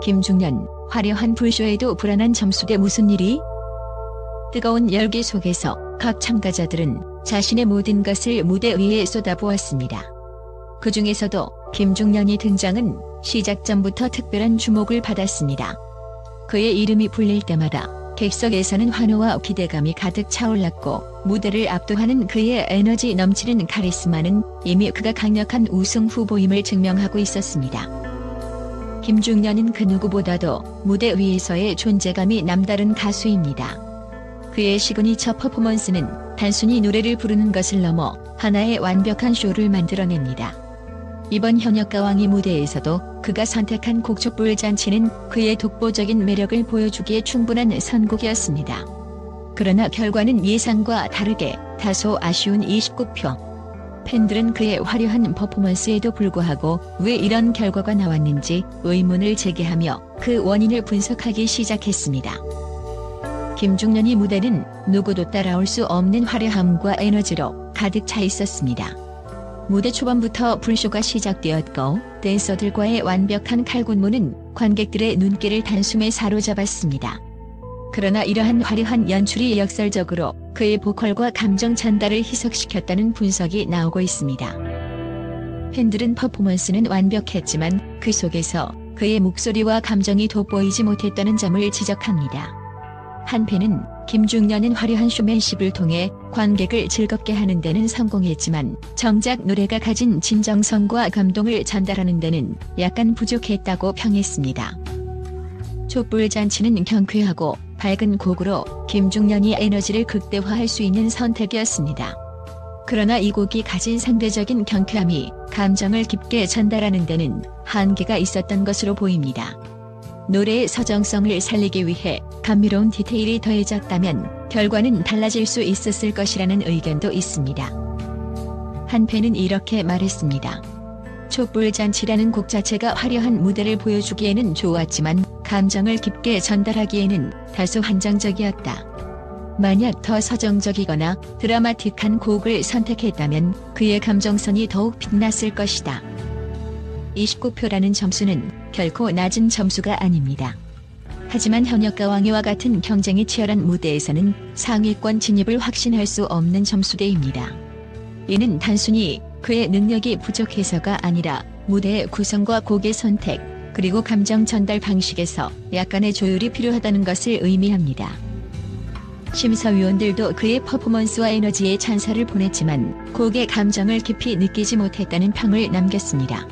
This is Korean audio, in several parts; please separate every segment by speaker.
Speaker 1: 김중년, 화려한 불쇼에도 불안한 점수대 무슨 일이? 뜨거운 열기 속에서 각 참가자들은 자신의 모든 것을 무대 위에 쏟아부었습니다. 그 중에서도 김중년이 등장은 시작 전부터 특별한 주목을 받았습니다. 그의 이름이 불릴 때마다 객석에서는 환호와 기대감이 가득 차올랐고 무대를 압도하는 그의 에너지 넘치는 카리스마는 이미 그가 강력한 우승 후보임을 증명하고 있었습니다. 김중년은 그 누구보다도 무대 위에서의 존재감이 남다른 가수입니다. 그의 시그니처 퍼포먼스는 단순히 노래를 부르는 것을 넘어 하나의 완벽한 쇼를 만들어냅니다. 이번 현역가왕이 무대에서도 그가 선택한 곡 촛불잔치는 그의 독보적인 매력을 보여주기에 충분한 선곡이었습니다. 그러나 결과는 예상과 다르게 다소 아쉬운 29표. 팬들은 그의 화려한 퍼포먼스에도 불구하고 왜 이런 결과가 나왔는지 의문을 제기하며 그 원인을 분석하기 시작했습니다. 김중년의 무대는 누구도 따라올 수 없는 화려함과 에너지로 가득 차 있었습니다. 무대 초반부터 불쇼가 시작되었고 댄서들과의 완벽한 칼군무는 관객들의 눈길을 단숨에 사로잡았습니다. 그러나 이러한 화려한 연출이 역설적으로 그의 보컬과 감정 전달을 희석시켰다는 분석이 나오고 있습니다. 팬들은 퍼포먼스는 완벽했지만 그 속에서 그의 목소리와 감정이 돋보이지 못했다는 점을 지적합니다. 한 팬은 김중년은 화려한 쇼맨십을 통해 관객을 즐겁게 하는 데는 성공했지만 정작 노래가 가진 진정성과 감동을 전달하는 데는 약간 부족했다고 평했습니다. 촛불잔치는 경쾌하고 밝은 곡으로 김중년이 에너지를 극대화할 수 있는 선택이었습니다. 그러나 이 곡이 가진 상대적인 경쾌함이 감정을 깊게 전달하는 데는 한계가 있었던 것으로 보입니다. 노래의 서정성을 살리기 위해 감미로운 디테일이 더해졌다면 결과는 달라질 수 있었을 것이라는 의견도 있습니다. 한 팬은 이렇게 말했습니다. 촛불잔치라는 곡 자체가 화려한 무대를 보여주기에는 좋았지만 감정을 깊게 전달하기에는 다소 한정적이었다. 만약 더 서정적이거나 드라마틱한 곡을 선택했다면 그의 감정선이 더욱 빛났을 것이다. 29표라는 점수는 결코 낮은 점수가 아닙니다. 하지만 현역가왕이와 같은 경쟁이 치열한 무대에서는 상위권 진입을 확신할 수 없는 점수대입니다. 이는 단순히 그의 능력이 부족해서가 아니라 무대의 구성과 곡의 선택, 그리고 감정 전달 방식에서 약간의 조율이 필요하다는 것을 의미합니다. 심사위원들도 그의 퍼포먼스와 에너지에 찬사를 보냈지만 곡의 감정을 깊이 느끼지 못했다는 평을 남겼습니다.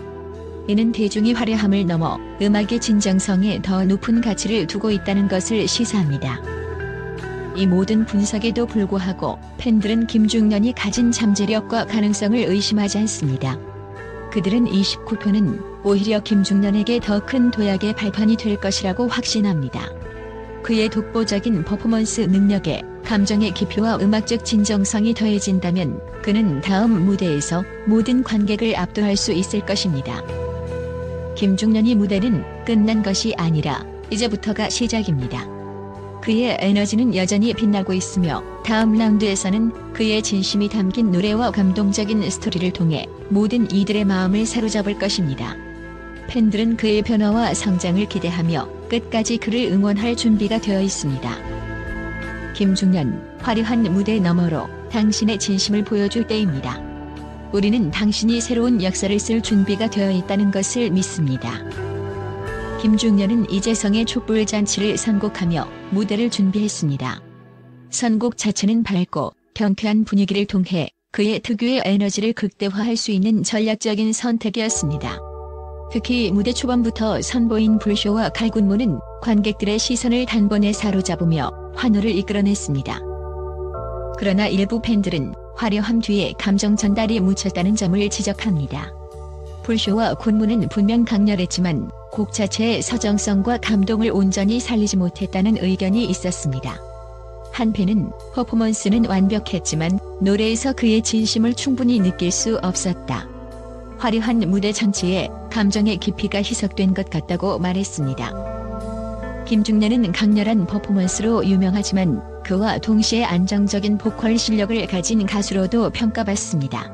Speaker 1: 이는 대중의 화려함을 넘어 음악의 진정성에 더 높은 가치를 두고 있다는 것을 시사합니다. 이 모든 분석에도 불구하고 팬들은 김중년이 가진 잠재력과 가능성을 의심하지 않습니다. 그들은 29표는 오히려 김중년에게 더 큰 도약의 발판이 될 것이라고 확신합니다. 그의 독보적인 퍼포먼스 능력에 감정의 깊이와 음악적 진정성이 더해진다면 그는 다음 무대에서 모든 관객을 압도할 수 있을 것입니다. 김중년의 무대는 끝난 것이 아니라 이제부터가 시작입니다. 그의 에너지는 여전히 빛나고 있으며 다음 라운드에서는 그의 진심이 담긴 노래와 감동적인 스토리를 통해 모든 이들의 마음을 사로잡을 것입니다. 팬들은 그의 변화와 성장을 기대하며 끝까지 그를 응원할 준비가 되어 있습니다. 김중년, 화려한 무대 너머로 당신의 진심을 보여줄 때입니다. 우리는 당신이 새로운 역사를 쓸 준비가 되어 있다는 것을 믿습니다. 김중년은 이재성의 촛불잔치를 선곡하며 무대를 준비했습니다. 선곡 자체는 밝고 경쾌한 분위기를 통해 그의 특유의 에너지를 극대화할 수 있는 전략적인 선택이었습니다. 특히 무대 초반부터 선보인 불쇼와 칼군무는 관객들의 시선을 단번에 사로잡으며 환호를 이끌어냈습니다. 그러나 일부 팬들은 화려함 뒤에 감정 전달이 묻혔다는 점을 지적합니다. 불쇼와 군무는 분명 강렬했지만 곡 자체의 서정성과 감동을 온전히 살리지 못했다는 의견이 있었습니다. 한 팬은 퍼포먼스는 완벽했지만 노래에서 그의 진심을 충분히 느낄 수 없었다. 화려한 무대 전체에 감정의 깊이가 희석된 것 같다고 말했습니다. 김중년은 강렬한 퍼포먼스로 유명하지만 그와 동시에 안정적인 보컬 실력을 가진 가수로도 평가받습니다.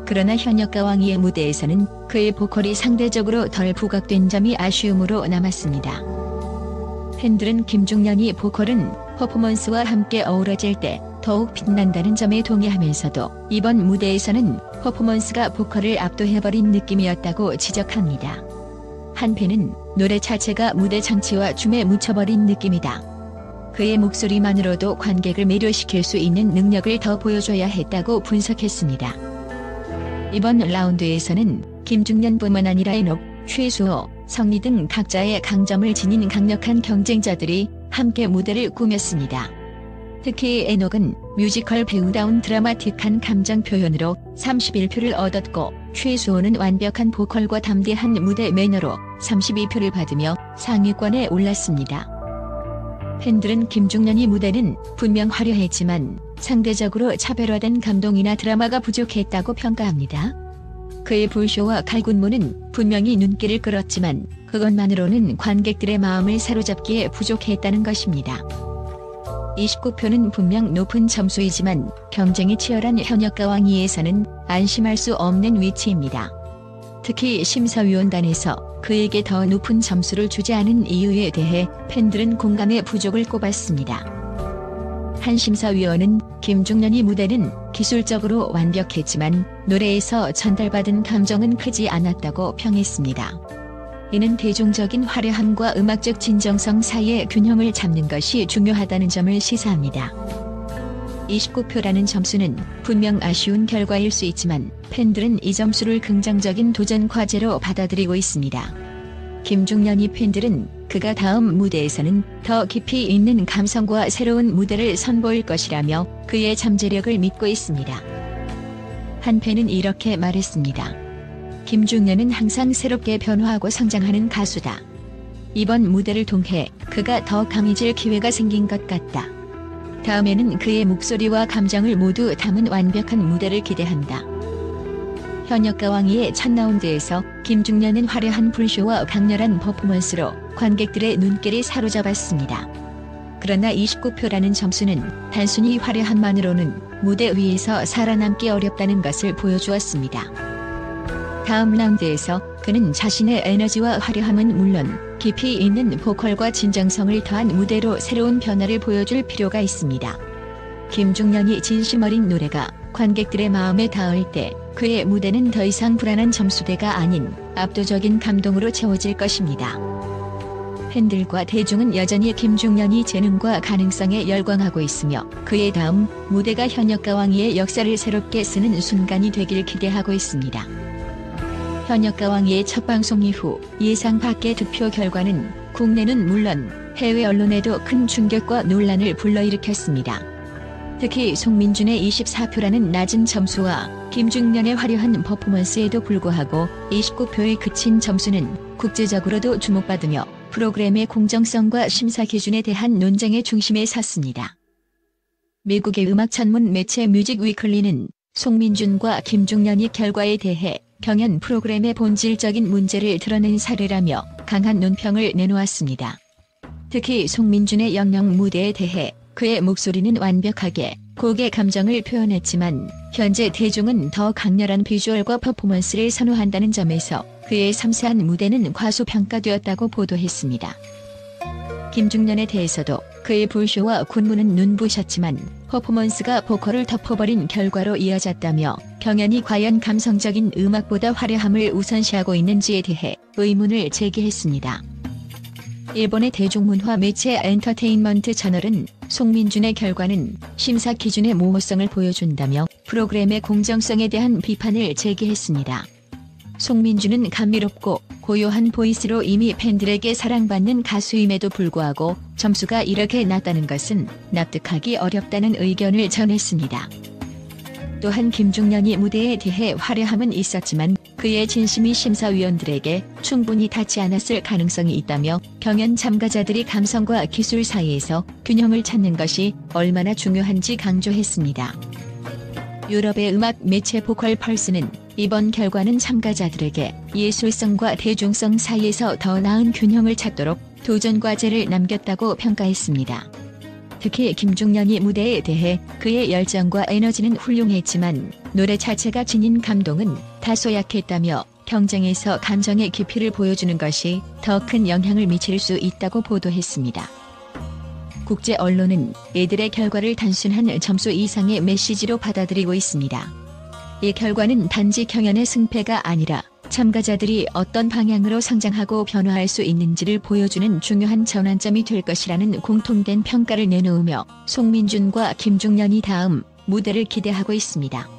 Speaker 1: 그러나 현역가 왕이의 무대에서는 그의 보컬이 상대적으로 덜 부각된 점이 아쉬움으로 남았습니다. 팬들은 김중년이 보컬은 퍼포먼스와 함께 어우러질 때 더욱 빛난다는 점에 동의하면서도 이번 무대에서는 퍼포먼스가 보컬을 압도해버린 느낌이었다고 지적합니다. 한 팬은 노래 자체가 무대 장치와 춤에 묻혀버린 느낌이다. 그의 목소리만으로도 관객을 매료시킬 수 있는 능력을 더 보여줘야 했다고 분석했습니다. 이번 라운드에서는 김중년뿐만 아니라 에녹, 최수호, 성리 등 각자의 강점을 지닌 강력한 경쟁자들이 함께 무대를 꾸몄습니다. 특히 에녹은 뮤지컬 배우다운 드라마틱한 감정 표현으로 31표를 얻었고, 최수호는 완벽한 보컬과 담대한 무대 매너로 32표를 받으며 상위권에 올랐습니다. 팬들은 김중년이 무대는 분명 화려했지만 상대적으로 차별화된 감동이나 드라마가 부족했다고 평가합니다. 그의 불쇼와 칼군무는 분명히 눈길을 끌었지만 그것만으로는 관객들의 마음을 사로잡기에 부족했다는 것입니다. 29표는 분명 높은 점수이지만 경쟁이 치열한 현역가 왕위에서는 안심할 수 없는 위치입니다. 특히 심사위원단에서 그에게 더 높은 점수를 주지 않은 이유에 대해 팬들은 공감의 부족을 꼽았습니다. 한 심사위원은 김중년이 무대는 기술적으로 완벽했지만 노래에서 전달받은 감정은 크지 않았다고 평했습니다. 이는 대중적인 화려함과 음악적 진정성 사이의 균형을 잡는 것이 중요하다는 점을 시사합니다. 29표라는 점수는 분명 아쉬운 결과일 수 있지만 팬들은 이 점수를 긍정적인 도전 과제로 받아들이고 있습니다. 김중년이 팬들은 그가 다음 무대에서는 더 깊이 있는 감성과 새로운 무대를 선보일 것이라며 그의 잠재력을 믿고 있습니다. 한 팬은 이렇게 말했습니다. 김중년은 항상 새롭게 변화하고 성장하는 가수다. 이번 무대를 통해 그가 더 강해질 기회가 생긴 것 같다. 다음에는 그의 목소리와 감정을 모두 담은 완벽한 무대를 기대한다. 현역가 왕위의 첫 라운드에서 김중년은 화려한 불쇼와 강렬한 퍼포먼스로 관객들의 눈길을 사로잡았습니다. 그러나 29표라는 점수는 단순히 화려함만으로는 무대 위에서 살아남기 어렵다는 것을 보여주었습니다. 다음 라운드에서 그는 자신의 에너지와 화려함은 물론 깊이 있는 보컬과 진정성을 더한 무대로 새로운 변화를 보여줄 필요가 있습니다. 김중년이 진심 어린 노래가 관객들의 마음에 닿을 때 그의 무대는 더 이상 불안한 점수대가 아닌 압도적인 감동으로 채워질 것입니다. 팬들과 대중은 여전히 김중년이 재능과 가능성에 열광하고 있으며 그의 다음 무대가 현역가 왕위의 역사를 새롭게 쓰는 순간이 되길 기대하고 있습니다. 현역가 왕위의 첫 방송 이후 예상 밖의 득표 결과는 국내는 물론 해외 언론에도 큰 충격과 논란을 불러일으켰습니다. 특히 송민준의 24표라는 낮은 점수와 김중년의 화려한 퍼포먼스에도 불구하고 29표에 그친 점수는 국제적으로도 주목받으며 프로그램의 공정성과 심사 기준에 대한 논쟁의 중심에 섰습니다. 미국의 음악 전문 매체 뮤직 위클리는 송민준과 김중년이 결과에 대해 경연 프로그램의 본질적인 문제를 드러낸 사례라며 강한 논평을 내놓았습니다. 특히 송민준의 영영 무대에 대해 그의 목소리는 완벽하게 곡의 감정을 표현했지만 현재 대중은 더 강렬한 비주얼과 퍼포먼스를 선호한다는 점에서 그의 섬세한 무대는 과소평가되었다고 보도했습니다. 김중년에 대해서도 그의 불쇼와 군무는 눈부셨지만 퍼포먼스가 보컬을 덮어버린 결과로 이어졌다며 경연이 과연 감성적인 음악보다 화려함을 우선시하고 있는지에 대해 의문을 제기했습니다. 일본의 대중문화 매체 엔터테인먼트 저널은 송민준의 결과는 심사 기준의 모호성을 보여준다며 프로그램의 공정성에 대한 비판을 제기했습니다. 송민준은 감미롭고 고요한 보이스로 이미 팬들에게 사랑받는 가수임에도 불구하고 점수가 이렇게 낮다는 것은 납득하기 어렵다는 의견을 전했습니다. 또한 김중년이 무대에 대해 화려함은 있었지만 그의 진심이 심사위원들에게 충분히 닿지 않았을 가능성이 있다며 경연 참가자들이 감성과 기술 사이에서 균형을 찾는 것이 얼마나 중요한지 강조했습니다. 유럽의 음악 매체 보컬 펄스는 이번 결과는 참가자들에게 예술성과 대중성 사이에서 더 나은 균형을 찾도록 도전 과제를 남겼다고 평가했습니다. 특히 김중년이 무대에 대해 그의 열정과 에너지는 훌륭했지만 노래 자체가 지닌 감동은 다소 약했다며 경쟁에서 감정의 깊이를 보여주는 것이 더 큰 영향을 미칠 수 있다고 보도했습니다. 국제 언론은 이들의 결과를 단순한 점수 이상의 메시지로 받아들이고 있습니다. 이 결과는 단지 경연의 승패가 아니라 참가자들이 어떤 방향으로 성장하고 변화할 수 있는지를 보여주는 중요한 전환점이 될 것이라는 공통된 평가를 내놓으며 송민준과 김중련이 다음 무대를 기대하고 있습니다.